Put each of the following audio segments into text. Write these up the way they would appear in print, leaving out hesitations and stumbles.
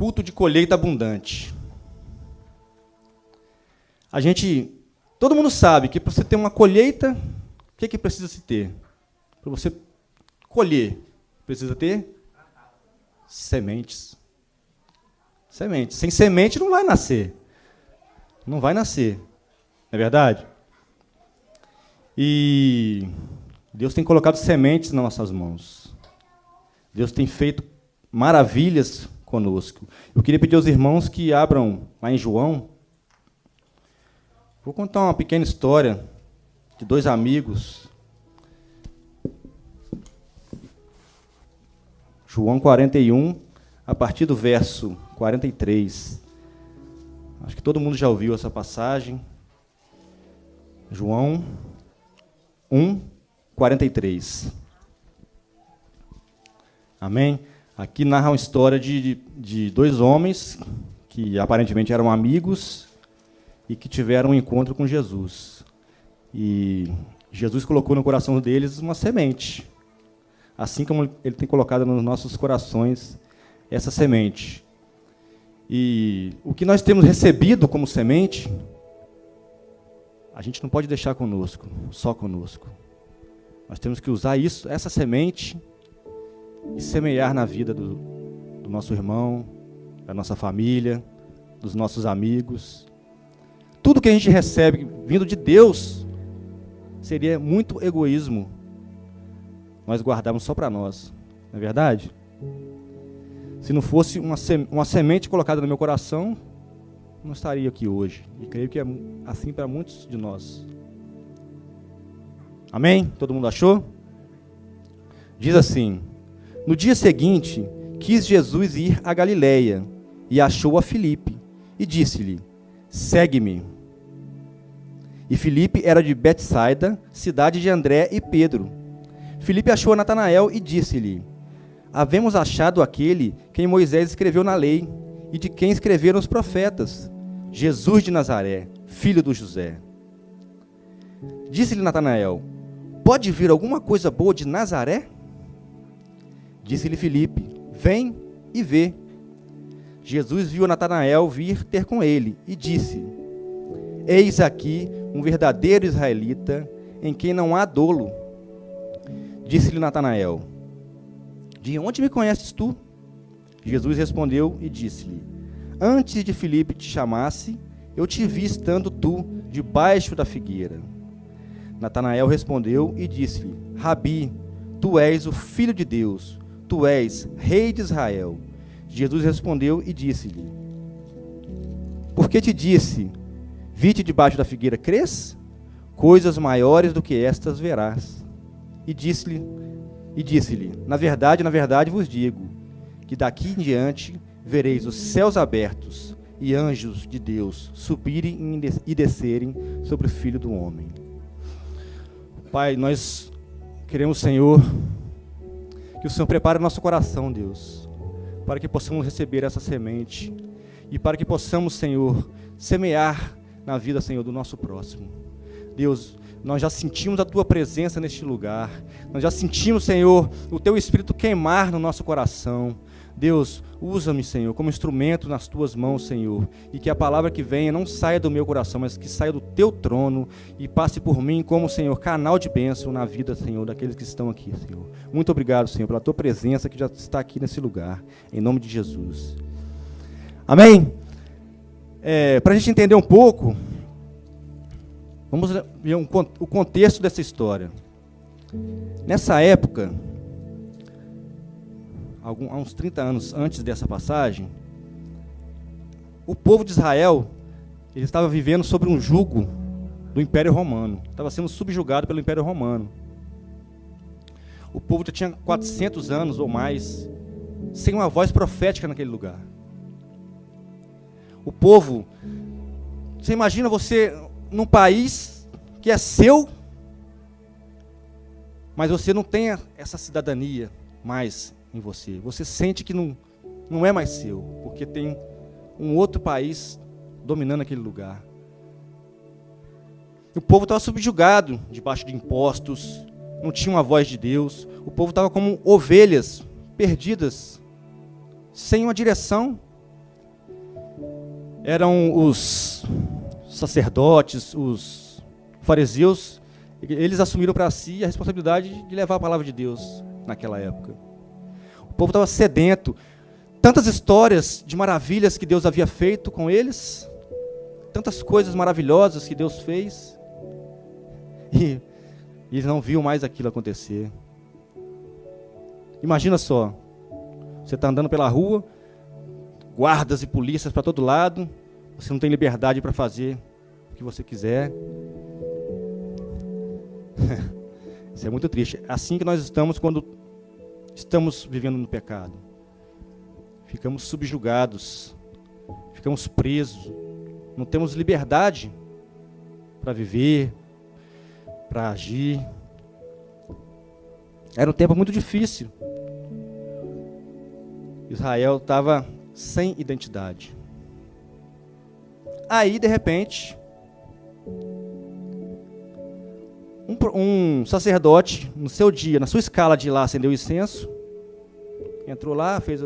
culto de colheita abundante. Todo mundo sabe que para você ter uma colheita, o que precisa se ter? Para você colher, precisa ter sementes. Sementes. Sem semente não vai nascer. Não vai nascer. Não é verdade? E Deus tem colocado sementes nas nossas mãos. Deus tem feito maravilhas conosco. Eu queria pedir aos irmãos que abram lá em João. Vou contar uma pequena história de dois amigos. João 41, a partir do verso 43. Acho que todo mundo já ouviu essa passagem. João 1, 43. Amém? Aqui narra uma história de dois homens que aparentemente eram amigos e que tiveram um encontro com Jesus. E Jesus colocou no coração deles uma semente, assim como Ele tem colocado nos nossos corações essa semente. E o que nós temos recebido como semente, a gente não pode deixar conosco, só conosco. Nós temos que usar essa semente, e semear na vida do nosso irmão, da nossa família, dos nossos amigos. Tudo que a gente recebe vindo de Deus seria muito egoísmo nós guardarmos só para nós. Não é verdade? Se não fosse uma semente colocada no meu coração, não estaria aqui hoje. E creio que é assim para muitos de nós. Amém? Todo mundo achou? Diz assim: no dia seguinte, quis Jesus ir a Galiléia, e achou a Filipe, e disse-lhe: segue-me. E Filipe era de Betsaida, cidade de André e Pedro. Filipe achou a Natanael e disse-lhe: havemos achado aquele quem Moisés escreveu na lei, e de quem escreveram os profetas, Jesus de Nazaré, filho do José. Disse-lhe Natanael: pode vir alguma coisa boa de Nazaré? Disse-lhe Filipe: vem e vê. Jesus viu Natanael vir ter com ele e disse: eis aqui um verdadeiro israelita, em quem não há dolo. Disse-lhe Natanael: de onde me conheces tu? Jesus respondeu e disse-lhe: antes de Filipe te chamasse, eu te vi estando tu debaixo da figueira. Natanael respondeu e disse-lhe: Rabi, tu és o Filho de Deus, tu és Rei de Israel. Jesus respondeu e disse-lhe: por que te disse, vi-te debaixo da figueira, crês? Coisas maiores do que estas verás. E disse-lhe, na verdade vos digo, que daqui em diante vereis os céus abertos e anjos de Deus subirem e descerem sobre o Filho do Homem. Pai, nós queremos, Senhor, que o Senhor prepare o nosso coração, Deus, para que possamos receber essa semente e para que possamos, Senhor, semear na vida, Senhor, do nosso próximo. Deus, nós já sentimos a Tua presença neste lugar, nós já sentimos, Senhor, o Teu Espírito queimar no nosso coração. Deus, usa-me, Senhor, como instrumento nas Tuas mãos, Senhor, e que a palavra que venha não saia do meu coração, mas que saia do Teu trono e passe por mim como, Senhor, canal de bênção na vida, Senhor, daqueles que estão aqui, Senhor. Muito obrigado, Senhor, pela Tua presença que já está aqui nesse lugar, em nome de Jesus. Amém? Para a gente entender um pouco, vamos ver o contexto dessa história. Nessa época, há uns 30 anos antes dessa passagem, o povo de Israel ele estava vivendo sobre um jugo do Império Romano, estava sendo subjugado pelo Império Romano. O povo já tinha 400 anos ou mais sem uma voz profética naquele lugar. O povo, você imagina você num país que é seu, mas você não tem essa cidadania mais em você. Você sente que não é mais seu, porque tem um outro país dominando aquele lugar. O povo estava subjugado, debaixo de impostos, não tinha uma voz de Deus. O povo estava como ovelhas perdidas, sem uma direção, eram os sacerdotes, os fariseus, eles assumiram para si a responsabilidade de levar a palavra de Deus naquela época. O povo estava sedento, tantas histórias de maravilhas que Deus havia feito com eles, tantas coisas maravilhosas que Deus fez, e eles não viam mais aquilo acontecer. Imagina só, você está andando pela rua, guardas e polícias para todo lado, você não tem liberdade para fazer o que você quiser. Isso é muito triste. É assim que nós estamos quando estamos vivendo no pecado. Ficamos subjugados, ficamos presos, não temos liberdade para viver, para agir. Era um tempo muito difícil. Israel estava sem identidade. Aí, de repente, um sacerdote, no seu dia, na sua escala de ir lá acender o incenso, entrou lá, fez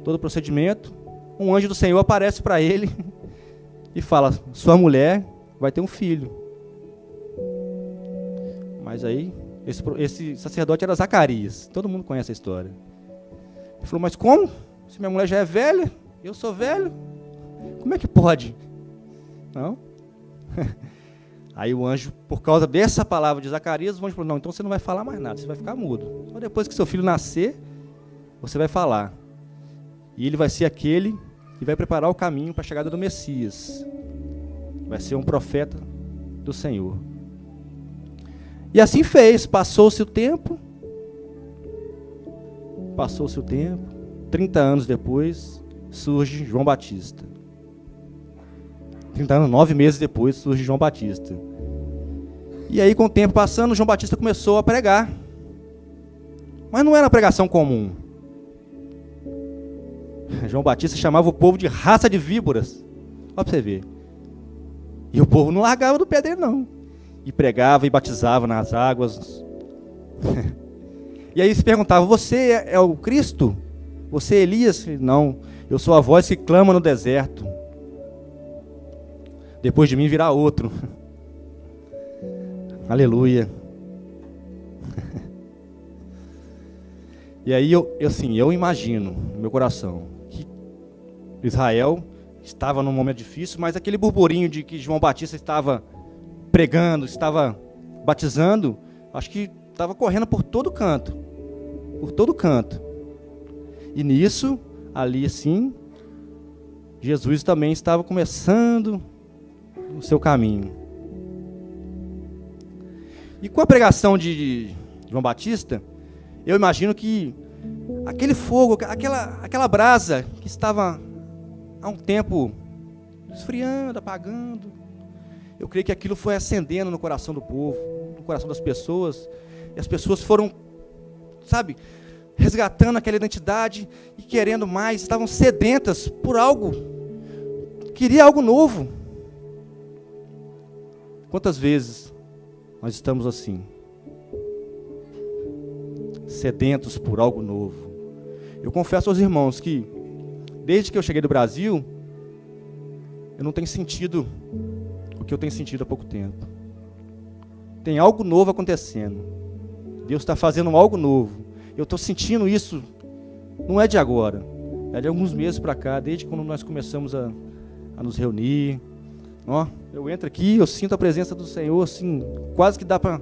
todo o procedimento, um anjo do Senhor aparece para ele e fala: sua mulher vai ter um filho. Mas aí, esse sacerdote era Zacarias, todo mundo conhece a história. Ele falou: mas como? Se minha mulher já é velha, eu sou velho, como é que pode? Não. Aí o anjo, por causa dessa palavra de Zacarias, o anjo falou: não, então você não vai falar mais nada, você vai ficar mudo. Só depois que seu filho nascer, você vai falar. E ele vai ser aquele que vai preparar o caminho para a chegada do Messias. Vai ser um profeta do Senhor. E assim fez, passou-se o tempo, 30 anos depois, surge João Batista. 30 anos, 9 meses depois, surge João Batista. E aí, com o tempo passando, João Batista começou a pregar. Mas não era uma pregação comum. João Batista chamava o povo de raça de víboras. Olha para você ver. E o povo não largava do pé dele, não. E pregava e batizava nas águas. E aí eles perguntavam: você é o Cristo? Você é Elias? Não, eu sou a voz que clama no deserto. Depois de mim virá outro. Aleluia. E aí eu imagino no meu coração que Israel estava num momento difícil, mas aquele burburinho de que João Batista estava pregando, estava batizando, acho que estava correndo por todo canto. Por todo canto. E nisso, ali assim, Jesus também estava começando o seu caminho. E com a pregação de João Batista, eu imagino que aquele fogo, aquela brasa que estava há um tempo esfriando, apagando, eu creio que aquilo foi acendendo no coração do povo, no coração das pessoas, e as pessoas foram, sabe, resgatando aquela identidade e querendo mais, estavam sedentas por algo, queria algo novo. Quantas vezes nós estamos assim, sedentos por algo novo? Eu confesso aos irmãos que, desde que eu cheguei do Brasil, eu não tenho sentido o que eu tenho sentido há pouco tempo. Tem algo novo acontecendo. Deus está fazendo algo novo. Eu estou sentindo isso, não é de agora, é de alguns meses para cá, desde quando nós começamos a nos reunir. Ó, eu entro aqui, eu sinto a presença do Senhor, assim, quase que dá para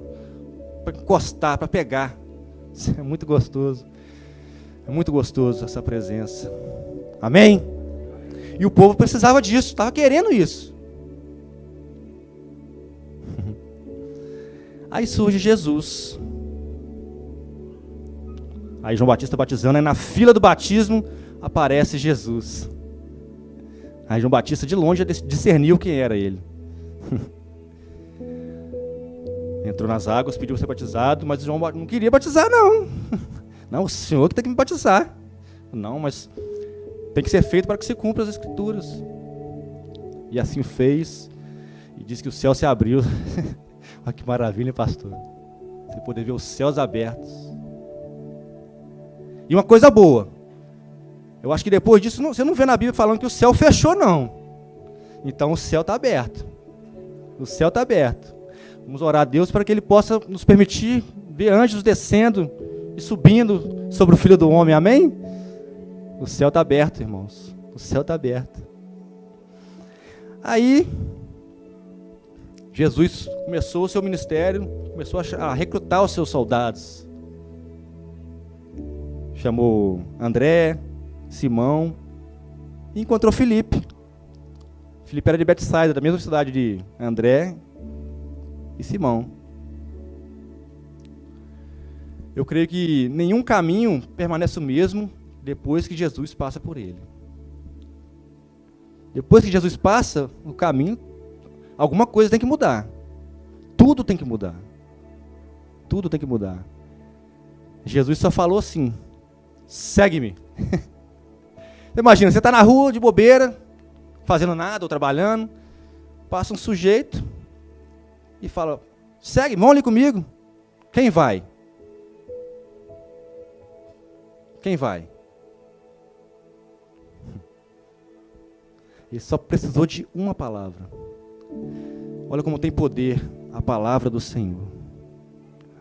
encostar, para pegar. É muito gostoso. É muito gostoso essa presença. Amém? E o povo precisava disso, estava querendo isso. Aí surge Jesus. Aí João Batista batizando, aí na fila do batismo aparece Jesus. Aí João Batista de longe discerniu quem era ele. Entrou nas águas, pediu para ser batizado, mas João não queria batizar, não. Não, o Senhor que tem que me batizar. Não, mas tem que ser feito para que se cumpra as Escrituras. E assim fez, e diz que o céu se abriu. Olha que maravilha, pastor. Você poder ver os céus abertos. E uma coisa boa, eu acho que depois disso, você não vê na Bíblia falando que o céu fechou, não. Então o céu está aberto. O céu está aberto. Vamos orar a Deus para que Ele possa nos permitir ver anjos descendo e subindo sobre o Filho do Homem. Amém? O céu está aberto, irmãos. O céu está aberto. Aí, Jesus começou o seu ministério, começou a recrutar os seus soldados. Chamou André, Simão e encontrou Filipe. Filipe era de Betsaida, da mesma cidade de André e Simão. Eu creio que nenhum caminho permanece o mesmo depois que Jesus passa por ele. Depois que Jesus passa o caminho, alguma coisa tem que mudar. Tudo tem que mudar. Tudo tem que mudar. Jesus só falou assim: segue-me. Imagina, você está na rua de bobeira, fazendo nada ou trabalhando, passa um sujeito e fala: segue, vão ali comigo. Quem vai? Quem vai? Ele só precisou de uma palavra. Olha como tem poder a palavra do Senhor.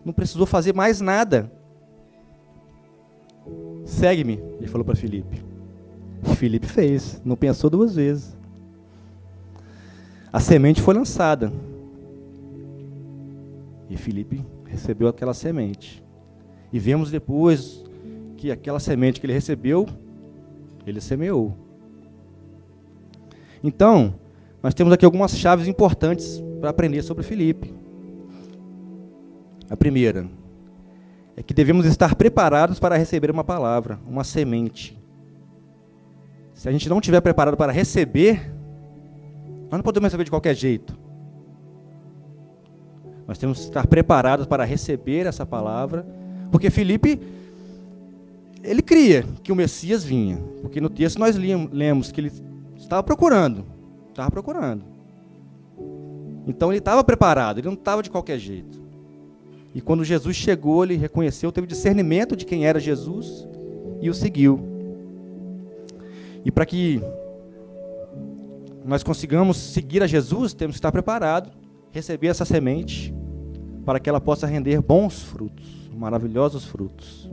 Não precisou fazer mais nada. Segue-me, ele falou para Filipe. Filipe fez, não pensou duas vezes. A semente foi lançada. E Filipe recebeu aquela semente. E vemos depois que aquela semente que ele recebeu, ele semeou. Então, nós temos aqui algumas chaves importantes para aprender sobre Filipe. A primeira é que devemos estar preparados para receber uma palavra, uma semente. Se a gente não estiver preparado para receber, nós não podemos receber de qualquer jeito. Nós temos que estar preparados para receber essa palavra, porque Filipe, ele cria que o Messias vinha, porque no texto nós lemos que ele estava procurando. Então ele estava preparado, ele não estava de qualquer jeito. E quando Jesus chegou, ele reconheceu, teve discernimento de quem era Jesus e o seguiu. E para que nós consigamos seguir a Jesus, temos que estar preparados, receber essa semente, para que ela possa render bons frutos, maravilhosos frutos.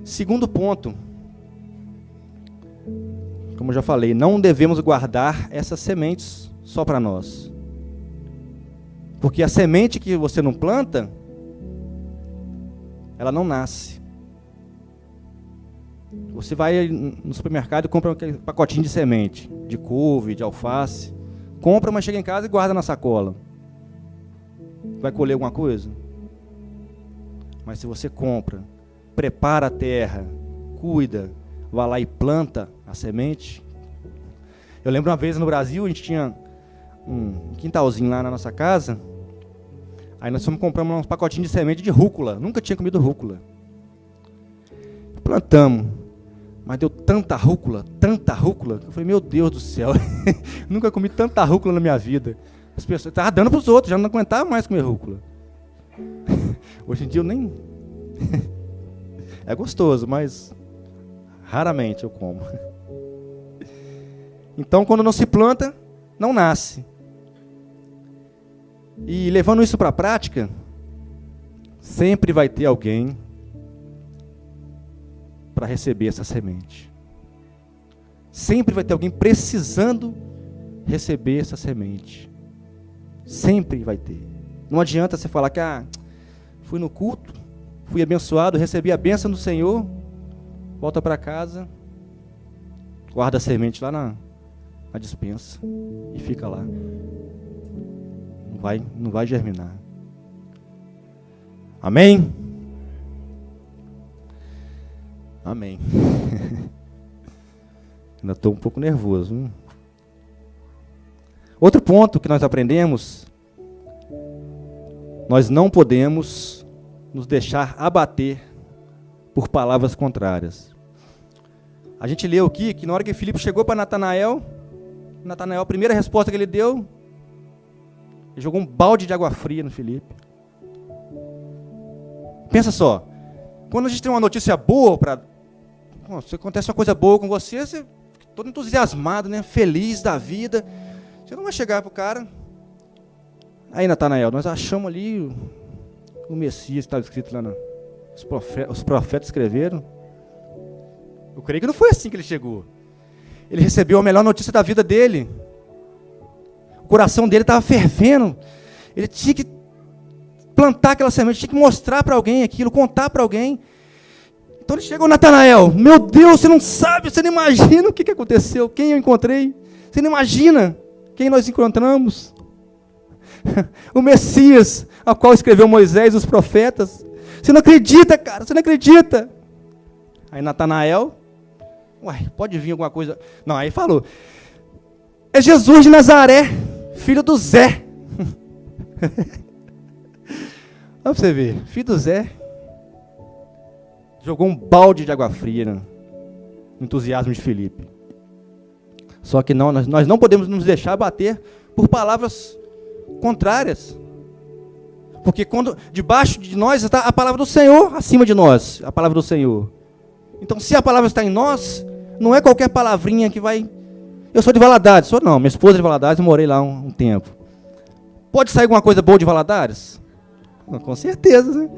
Segundo ponto, como eu já falei, não devemos guardar essas sementes só para nós. Porque a semente que você não planta, ela não nasce. Você vai no supermercado e compra aquele pacotinho de semente, de couve, de alface. Compra, mas chega em casa e guarda na sacola. Vai colher alguma coisa? Mas se você compra, prepara a terra, cuida, vai lá e planta a semente. Eu lembro uma vez no Brasil, a gente tinha um quintalzinho lá na nossa casa. Aí nós fomos comprar uns pacotinhos de semente de rúcula. Nunca tinha comido rúcula. Plantamos. Mas deu tanta rúcula, que eu falei, meu Deus do céu. Nunca comi tanta rúcula na minha vida. As pessoas estavam dando para os outros, já não aguentava mais comer rúcula. Hoje em dia eu nem... É gostoso, mas raramente eu como. Então, quando não se planta, não nasce. E levando isso para a prática, sempre vai ter alguém para receber essa semente. Sempre vai ter alguém precisando receber essa semente. Sempre vai ter. Não adianta você falar que fui no culto, fui abençoado, recebi a bênção do Senhor, volta para casa, guarda a semente lá na despensa e fica lá. Não vai germinar. Amém? Amém. Ainda estou um pouco nervoso. Outro ponto que nós aprendemos: nós não podemos nos deixar abater por palavras contrárias. A gente leu aqui que na hora que Filipe chegou para Natanael, a primeira resposta que ele deu, ele jogou um balde de água fria no Filipe. Pensa só, quando a gente tem uma notícia boa, se acontece uma coisa boa com você, você todo entusiasmado, né? Feliz da vida. Você não vai chegar para o cara. Aí, Natanael, nós achamos ali o Messias, que estava escrito lá, os profetas escreveram. Eu creio que não foi assim que ele chegou. Ele recebeu a melhor notícia da vida dele. O coração dele estava fervendo. Ele tinha que plantar aquela semente, tinha que mostrar para alguém aquilo, contar para alguém. Então ele chegou, Natanael, meu Deus, você não sabe, você não imagina o que aconteceu, quem eu encontrei. Você não imagina quem nós encontramos. O Messias, ao qual escreveu Moisés e os profetas. Você não acredita, cara, você não acredita. Aí Natanael, uai, pode vir alguma coisa. Não, aí falou, é Jesus de Nazaré, filho do Zé. Olha pra você ver, filho do Zé. Jogou um balde de água fria no entusiasmo de Filipe. Só que não, nós não podemos nos deixar bater por palavras contrárias. Porque quando debaixo de nós está a palavra do Senhor, acima de nós, a palavra do Senhor. Então, se a palavra está em nós, não é qualquer palavrinha que vai... Eu sou de Valadares, não, minha esposa é de Valadares, eu morei lá um tempo. Pode sair alguma coisa boa de Valadares? Com certeza, né?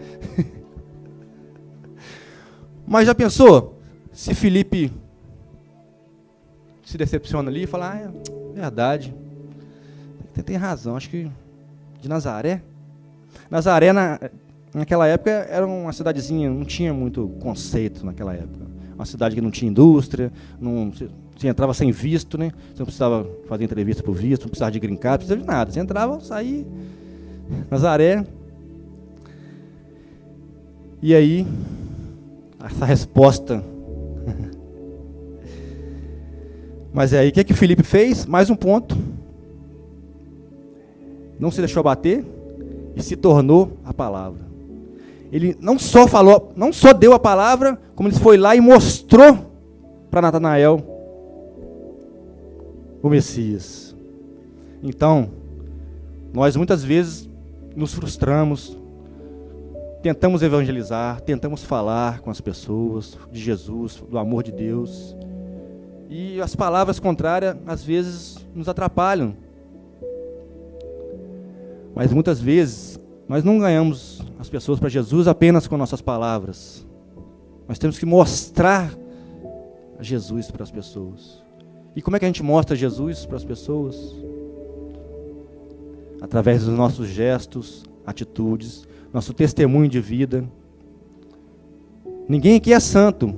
Mas já pensou? Se Filipe se decepciona ali e fala, é verdade, tem razão, acho que de Nazaré. Nazaré, naquela época, era uma cidadezinha, não tinha muito conceito naquela época. Uma cidade que não tinha indústria, você entrava sem visto, né? Você não precisava fazer entrevista por visto, não precisava de green card, não precisava de nada. Você entrava, saía, Nazaré. E aí, essa resposta. Mas aí, o que Filipe fez? Mais um ponto. Não se deixou abater e se tornou a palavra. Ele não só falou, não só deu a palavra, como ele foi lá e mostrou para Natanael o Messias. Então, nós muitas vezes nos frustramos, tentamos evangelizar, tentamos falar com as pessoas de Jesus, do amor de Deus, e as palavras contrárias às vezes nos atrapalham. Mas muitas vezes nós não ganhamos as pessoas para Jesus apenas com nossas palavras. Nós temos que mostrar Jesus para as pessoas. E como é que a gente mostra Jesus para as pessoas? Através dos nossos gestos, atitudes, nosso testemunho de vida. Ninguém aqui é santo.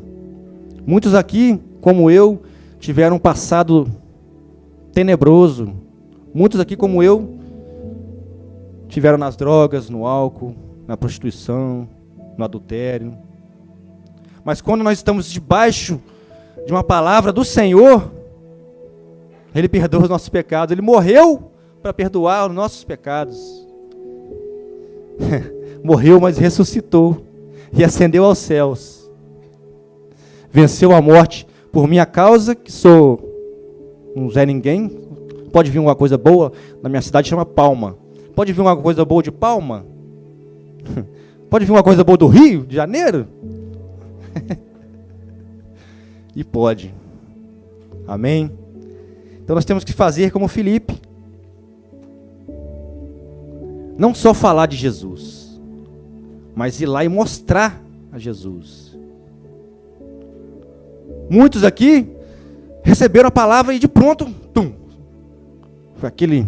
Muitos aqui, como eu, tiveram um passado tenebroso. Muitos aqui, como eu, tiveram nas drogas, no álcool, na prostituição, no adultério. Mas quando nós estamos debaixo de uma palavra do Senhor, Ele perdoa os nossos pecados. Ele morreu para perdoar os nossos pecados. Morreu, mas ressuscitou e ascendeu aos céus. Venceu a morte por minha causa, que sou um Zé Ninguém. Pode vir uma coisa boa, na minha cidade chama Palma. Pode vir uma coisa boa de Palma? Pode vir uma coisa boa do Rio de Janeiro? E pode. Amém? Então nós temos que fazer como Filipe. Não só falar de Jesus, mas ir lá e mostrar a Jesus. Muitos aqui receberam a palavra e de pronto, tum, foi aquele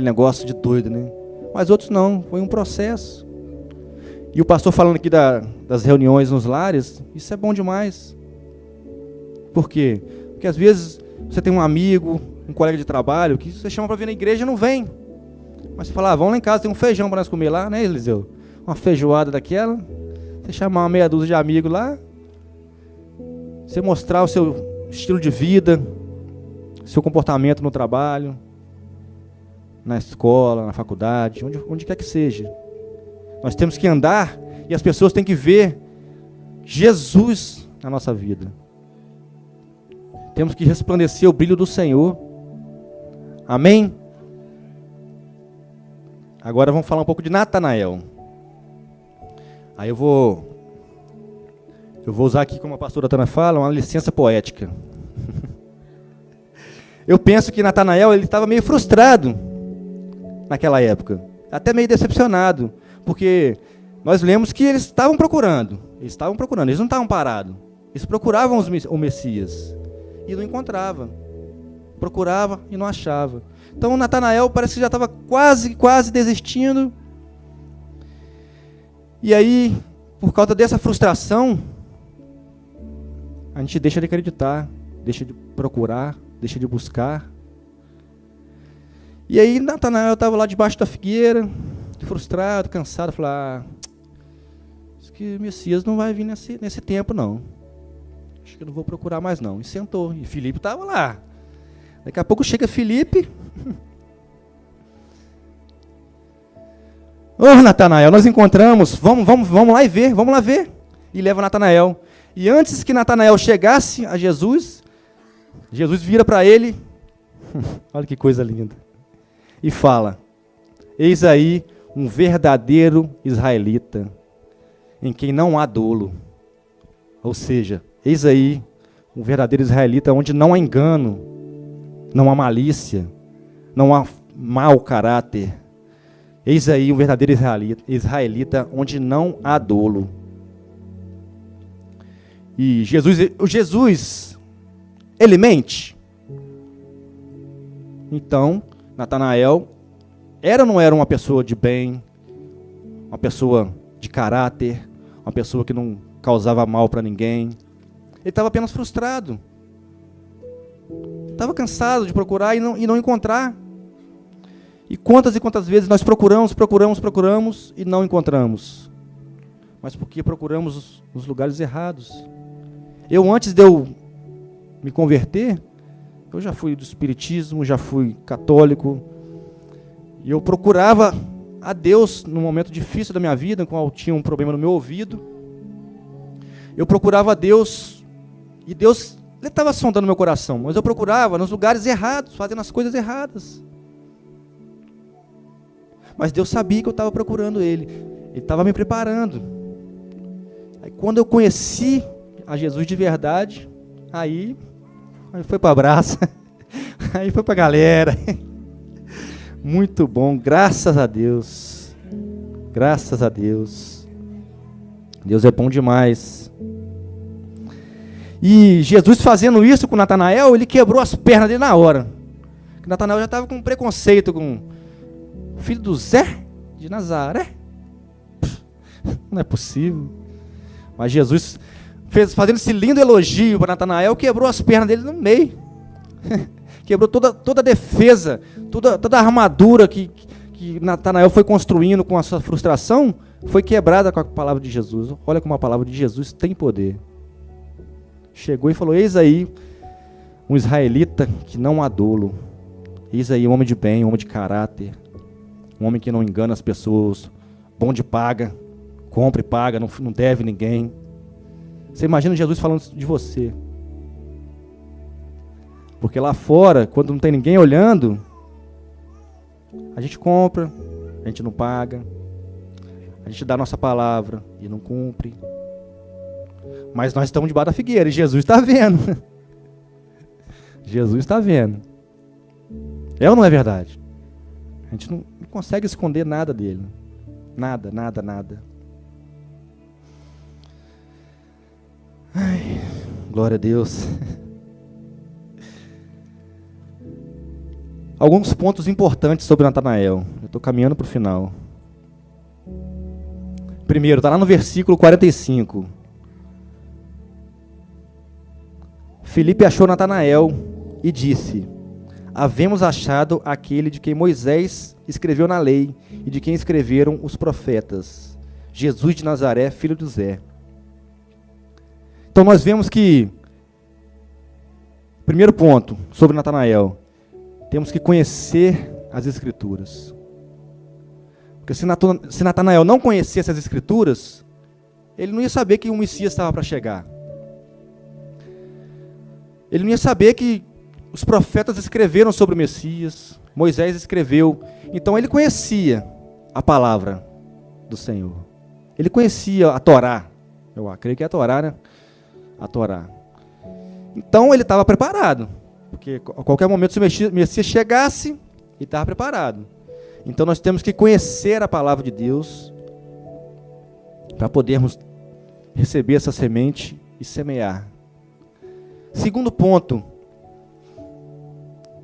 negócio de doido, né? Mas outros não, foi um processo. E o pastor falando aqui das reuniões nos lares, isso é bom demais. Por quê? Porque às vezes você tem um amigo, um colega de trabalho, que você chama para vir na igreja e não vem. Mas você fala, vamos lá em casa, tem um feijão para nós comer lá, né, Eliseu? Uma feijoada daquela, você chamar uma meia dúzia de amigos lá, você mostrar o seu estilo de vida, seu comportamento no trabalho, na escola, na faculdade, onde quer que seja. Nós temos que andar e as pessoas têm que ver Jesus na nossa vida. Temos que resplandecer o brilho do Senhor. Amém? Agora vamos falar um pouco de Natanael. Aí eu vou usar aqui, como a pastora Tana fala, uma licença poética. Eu penso que Natanael ele estava meio frustrado naquela época, até meio decepcionado, porque nós lemos que eles estavam procurando, eles não estavam parados, eles procuravam o Messias e não encontravam, procurava e não achava. Então Natanael parece que já estava quase desistindo. E aí, por causa dessa frustração, a gente deixa de acreditar, deixa de procurar, deixa de buscar. E aí Natanael estava lá debaixo da figueira, frustrado, cansado, falou: acho que o Messias não vai vir nesse tempo não. Acho que eu não vou procurar mais não. E sentou, e Filipe estava lá. Daqui a pouco chega Filipe. Ô Natanael, nós encontramos, vamos lá e ver, vamos lá ver. E leva Natanael. E antes que Natanael chegasse a Jesus, Jesus vira para ele, olha que coisa linda, e fala: eis aí um verdadeiro israelita, em quem não há dolo. Ou seja, eis aí um verdadeiro israelita onde não há engano, não há malícia, não há mau caráter. Eis aí um verdadeiro israelita onde não há dolo. E Jesus, ele mente? Então, Natanael era ou não era uma pessoa de bem, uma pessoa de caráter, uma pessoa que não causava mal para ninguém? Ele estava apenas frustrado. Estava cansado de procurar e não encontrar. E quantas vezes nós procuramos e não encontramos? Mas porque procuramos nos lugares errados. Eu, antes de eu me converter, eu já fui do espiritismo, já fui católico, e eu procurava a Deus num momento difícil da minha vida, quando eu tinha um problema no meu ouvido. Eu procurava a Deus, e Deus, ele estava sondando meu coração, mas eu procurava nos lugares errados, fazendo as coisas erradas. Mas Deus sabia que eu estava procurando Ele estava me preparando. Aí quando eu conheci a Jesus de verdade, aí foi para a abraça, aí foi para a galera. Muito bom, graças a Deus. Graças a Deus. Deus é bom demais. E Jesus fazendo isso com Natanael, ele quebrou as pernas dele na hora. Natanael já estava com preconceito com o filho do Zé de Nazaré. Não é possível. Mas Jesus, fazendo esse lindo elogio para Natanael, quebrou as pernas dele no meio. Quebrou toda a defesa, toda a armadura que Natanael foi construindo com a sua frustração, foi quebrada com a palavra de Jesus. Olha como a palavra de Jesus tem poder. Chegou e falou: eis aí um israelita que não há dolo. Eis aí um homem de bem, um homem de caráter, um homem que não engana as pessoas, bom de paga, compra e paga, não deve ninguém. Você imagina Jesus falando de você. Porque lá fora, quando não tem ninguém olhando, a gente compra, a gente não paga, a gente dá a nossa palavra e não cumpre. Mas nós estamos debaixo da figueira e Jesus está vendo. Jesus está vendo. É ou não é verdade? A gente não consegue esconder nada dele. Nada. Ai, glória a Deus. Alguns pontos importantes sobre Natanael. Eu estou caminhando para o final. Primeiro, está lá no versículo 45. Filipe achou Natanael e disse: havemos achado aquele de quem Moisés escreveu na lei e de quem escreveram os profetas, Jesus de Nazaré, filho de Zé. Então nós vemos que, primeiro ponto sobre Natanael, temos que conhecer as Escrituras. Porque se Natanael não conhecesse as Escrituras, ele não ia saber que o Messias estava para chegar. Ele não ia saber que os profetas escreveram sobre o Messias, Moisés escreveu. Então ele conhecia a palavra do Senhor. Ele conhecia a Torá. Eu creio que é a Torá, né? A Torá. Então ele estava preparado. Porque a qualquer momento, se o Messias chegasse, ele estava preparado. Então, nós temos que conhecer a palavra de Deus para podermos receber essa semente e semear. Segundo ponto,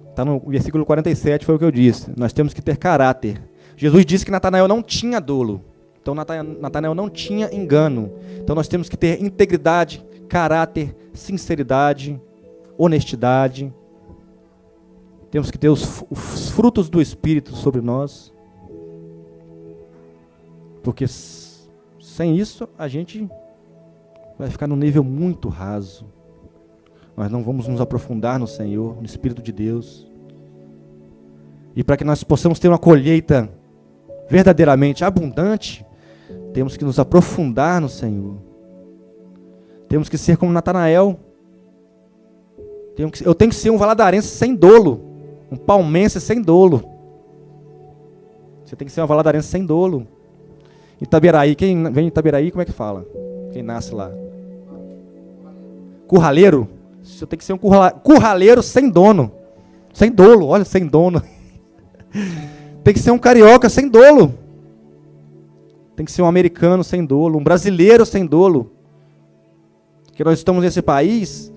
está no versículo 47, foi o que eu disse. Nós temos que ter caráter. Jesus disse que Natanael não tinha dolo. Então, Natanael não tinha engano. Então, nós temos que ter integridade, caráter, sinceridade, honestidade. Temos que ter os frutos do Espírito sobre nós. Porque sem isso, a gente vai ficar num nível muito raso. Nós não vamos nos aprofundar no Senhor, no Espírito de Deus. E para que nós possamos ter uma colheita verdadeiramente abundante, temos que nos aprofundar no Senhor. Temos que ser como Natanael. Eu tenho que ser um valadarense sem dolo, um palmense sem dolo. Você tem que ser um valadarense sem dolo. Itaberaí, quem vem em Itaberaí, como é que fala? Quem nasce lá? Curraleiro? Você tem que ser um curraleiro sem dono. Sem dolo, olha, sem dono. Tem que ser um carioca sem dolo. Tem que ser um americano sem dolo, um brasileiro sem dolo. Porque nós estamos nesse país,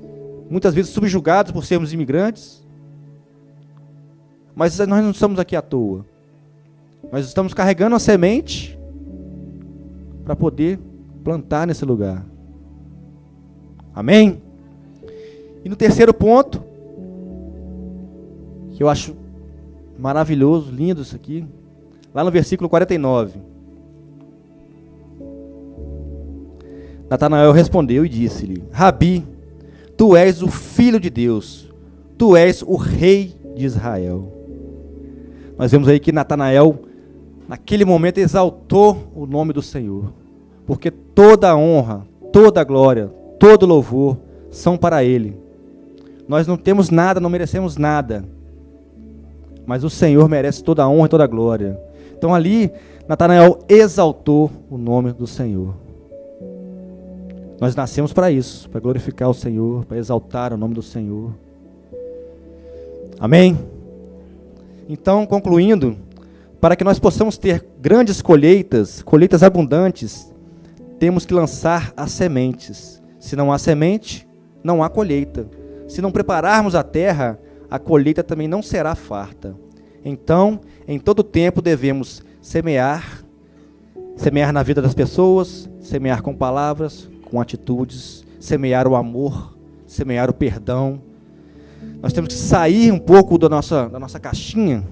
muitas vezes subjugados por sermos imigrantes. Mas nós não estamos aqui à toa. Nós estamos carregando a semente para poder plantar nesse lugar. Amém? E no terceiro ponto, que eu acho maravilhoso, lindo isso aqui, lá no versículo 49. Natanael respondeu e disse-lhe: Rabi, tu és o Filho de Deus, tu és o Rei de Israel. Nós vemos aí que Natanael, naquele momento, exaltou o nome do Senhor, porque toda a honra, toda a glória, todo o louvor são para Ele. Nós não temos nada, não merecemos nada, mas o Senhor merece toda a honra e toda a glória. Então ali, Natanael exaltou o nome do Senhor. Nós nascemos para isso, para glorificar o Senhor, para exaltar o nome do Senhor. Amém? Então, concluindo, para que nós possamos ter grandes colheitas, colheitas abundantes, temos que lançar as sementes. Se não há semente, não há colheita. Se não prepararmos a terra, a colheita também não será farta. Então, em todo tempo devemos semear na vida das pessoas, semear com palavras, com atitudes, semear o amor, semear o perdão. Nós temos que sair um pouco da nossa caixinha,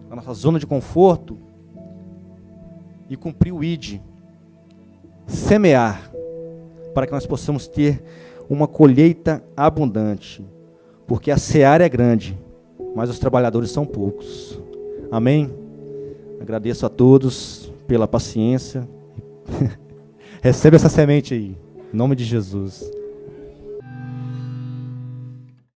da nossa zona de conforto e cumprir o ID. Semear, para que nós possamos ter uma colheita abundante, porque a seara é grande, mas os trabalhadores são poucos. Amém? Agradeço a todos pela paciência. Receba essa semente aí, em nome de Jesus.